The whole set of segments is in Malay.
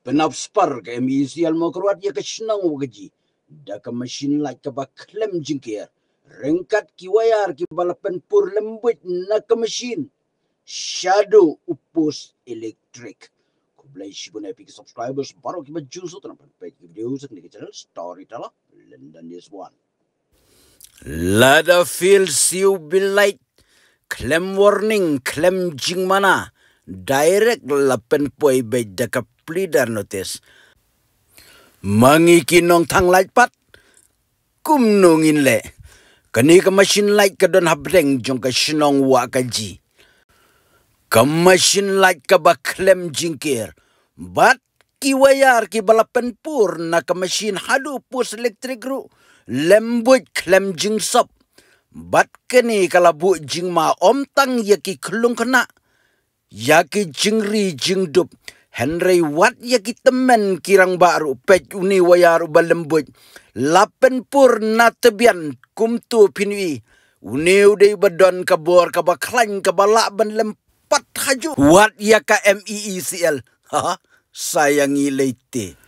Penapspar ka MICL mo keruat ya kesenang wagaji. Da ka mesin like ka ba klem jingkir. Rengkat ki wayar ki balapan pur lembut na ka mesin. Shadow upos elektrik. Kublai shibun epic subscribers baru ki bajuso tanpa page videos ni channel Storyteller London is one. Lada feel siu bilait. Klem warning, klem jing mana. Direct lapen poi bay daka pleader notice. Mangi kinong thang light pat. Kum nungin le. Kani ka machine light ka don habreng jong ka sinong wa ka ji. Ka machine light ka ba klem jingkir. Bat ki wayar ki balapen pur na ka machine hadu pus elektrik ru. Lembut klem jing sop. Bat kani kalabu jing ma om tang yaki kelung kena. Yaki jingri jingdup. Henry wat yaki temen kirang baru. Pej uni wayar balembut. Lapen pur na tebian kumtu pinui. Uni udai badon kabor kabaklan kabalak ban lempat haju. Wat yaka MECL. Ha? Sayangi leite.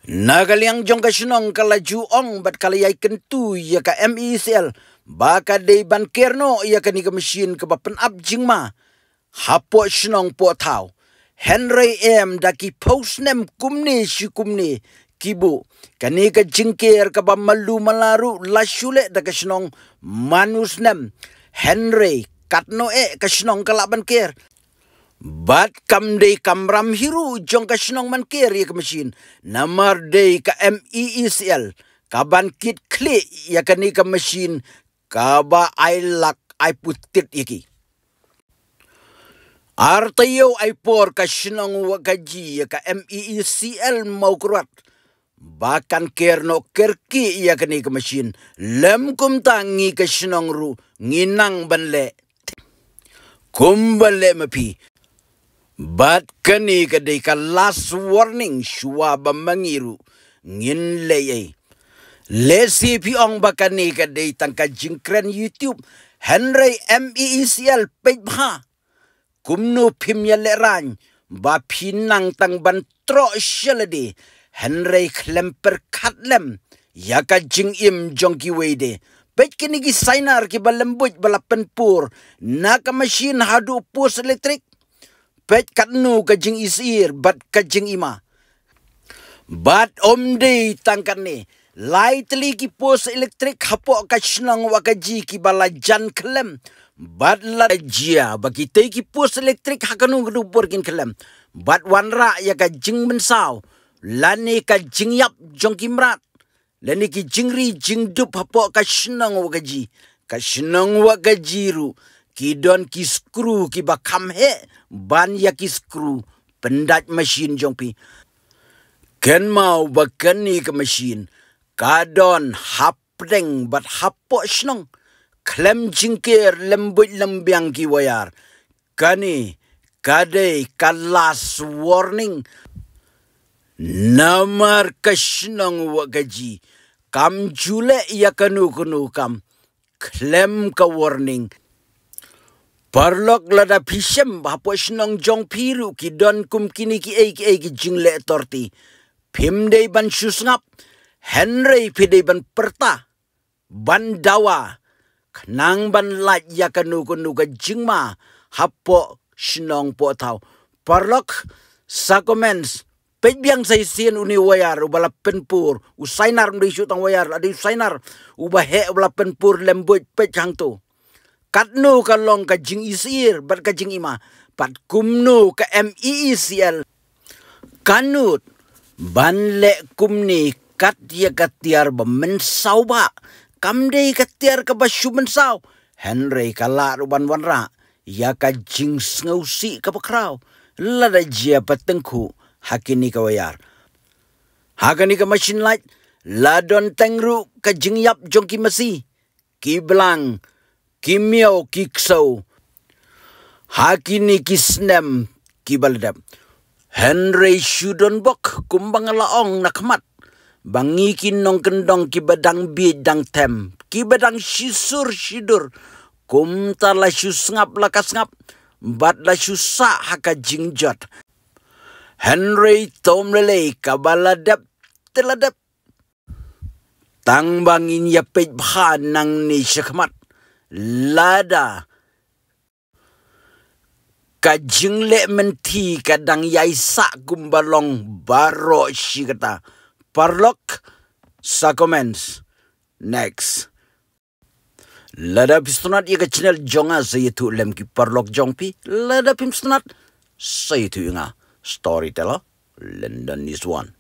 Nagaliang jong kasinong kalaju ong bat kalayay kentu yaka MECL. Baka day ban kerno yaka ni ka machine kabapan abjing ma. Hapo sinong po tau. Henry M daki post nem kumni si kumni kibu. Kani ka jingkir ka ba malu malaru lasule daka sinong manus nem. Henry katno ka sinong kalaban ker. Bat kam day kamram hiru jong ka sinong man ker ya ka machine. Namar day ka MECL. Kaban kit kli ya kani ka machine. Kaba ay lak ay putit yaki. Artayo ay por ka sinong wakaji ya ka MECL mau kurat. Bakan kerno kerki ya kani ka machine. Lem kum tangi ka sinong ru nginang banle. Kumbale mapi. Bat kani ka day ka last warning suwaba mangiru. Ngin leye. Lesi piong bakani ka day tangka jingkren YouTube. Henry MECL page ha. Kumno pim ya leran. Ba pinang tang bantro syaladi. Henry klemper katlem. Yaka jing im jongki wede. Pej kini ki sainar ki balembut balapen pur. Naka machine hadu pus elektrik. Pej katnu ka jing isir. Bat ka jing ima. Bat omde tangkan ni. Lightly ki pus elektrik hapok ka sinang wakaji ki balajan klem. Bat la jia bagi te ki pus elektrik hakanu gdu porkin klem. Bat wanra ya ka jing mensau. Lani ka jing yap jong kimrat. Lani ki jingri jing dup hapok ka sinang wakaji. Ka sinang wakaji ru. Ki don ki skru ki bakam he. Ban ya ki skru. Pendat mesin jong pi. Ken mau bakani ke mesin. Kadon hapdeng bat hapok sinong. Klem jingkir lembut lembiang ki wayar. Kani kadai kalas warning. Namar kasinong wagaji. Kam jule ya kanu kam. Klem ka warning. Parlok lada pisem hapok sinong jong piru ki don kum kini ki ki jingle torti. Pimdei ban susngap. Henry pidei ban perta. Ban dawa. Kenang ban lat ya kanu ka jingma. Hapo sinong po tau. Parlok sakomens. Pej biang say sian uni wayar. Ubala penpur. Usainar mdi syutang wayar. Adi usainar. Ubahe ubala penpur lembut pej hang tu. Katnu ka long ka jing isir. Bat ka jing ima. Pat kumnu ka MECL. Kanut. Ban le kumni. Kat ya katiar ba mensau ba. Kamdei katiar ka ba syu mensau. Henry kala ruban wanra. Ya ka jing ngausi ka pakraw. Lada jia patengku. Hakini ka wayar. Hakini ka machine light. Ladon tengru ka jing yap jong ki masi. Ki belang. Ki miau ki ksau. Hakini ki snem ki baladam. Henry syudon bok kumbang laong nakmat. Bangi kinong kendong ki badang bidang tem. Ki badang sisur sidur. Kum tala syusngap lakas ngap. Bat la syusa haka jingjot. Henry Tom lele kabaladap teladap. Tang bangin yapit nang ni syakmat. Lada. Kajingle menti kadang yaisa gumbalong baro shikata. Parlok sa comments. Next. Lada pistonat ia ke channel jonga saya tu lem ki parlok jongpi. Lada pistonat saya tu inga storyteller London is one.